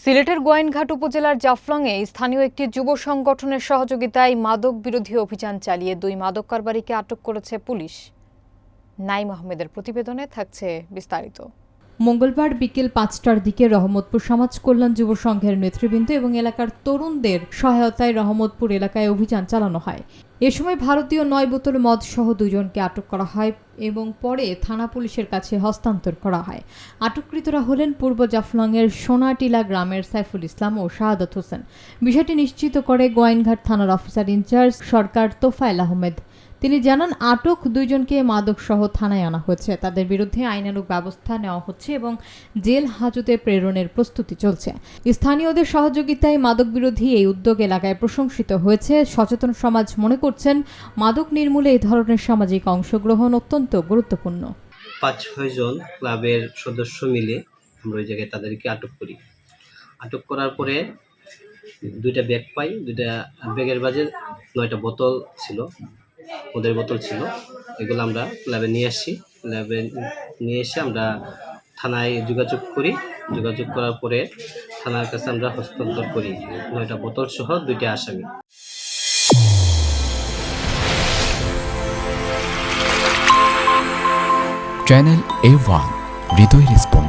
সিলেটের গোয়াইনঘাট উপজেলার জাফলংয়ে স্থানীয় একটি যুব সংগঠনের সহযোগিতায় মাদক বিরোধী অভিযান চালিয়ে 2 মাদক কারবারিকে আটক করেছে পুলিশ। নাইম আহমেদের প্রতিবেদনে থাকছে বিস্তারিত। মঙ্গলবার বিকেল 5টার দিকে রহমতপুর সমাজ কল্যাণ যুব সংঘের নেতৃবৃন্দ এবং এলাকার তরুণদের সহায়তায় রহমতপুর এলাকায় অভিযান চালানো হয়। এ সময় ভারতীয় 9 বোতল মদ সহ 2 জনকে আটক করা হয় এবং পরে থানা পুলিশের কাছে হস্তান্তর করা হয়। আটককৃতরা হলেন পূর্ব জাফলংয়ের সোনাটিলা গ্রামের সাইফুল ইসলাম ও শাহাদাত হোসেন। বিষয়টি নিশ্চিত করে গোয়াইনঘাট থানার অফিসার ইনচার্জ সরকার তোফায়েল আহমেদ। তিনি জানান, আটক 2 জনকে মাদক সহ থানায় আনা হয়েছে। তাদের বিরুদ্ধে আইনানুগ ব্যবস্থা নেওয়া হচ্ছে এবং জেল হাজতে প্রেরণের প্রস্তুতি চলছে। স্থানীয়দের সহযোগিতায় মাদক বিরোধী এই উদ্যোগ এলাকায় প্রশংসিত হয়েছে। সচেতন সমাজ মনে করছেন মাদক নির্মূলে এই ধরনের সামাজিক অংশগ্রহণ অত্যন্ত গুরুত্বপূর্ণ। 5-6 জন ক্লাবের সদস্য মিলে আমরা ওই জায়গায় তাদেরকে আটক করি। আটক করার পরে 2টা ব্যাগ পাই। 2টা ব্যাগের মাঝে 9টা বোতল ছিল, মদের বোতল ছিল। এগুলো আমরা ক্লাবে নিয়ে আসি। ক্লাবে নিয়ে এসে আমরা থানায় যোগাযোগ করি। যোগাযোগ করার পরে থানার কাছে আমরা হস্তান্তর করি 9টা বোতল সহ 2টা আসামি। চ্যানেল A1 হৃদয় রেসপন্স।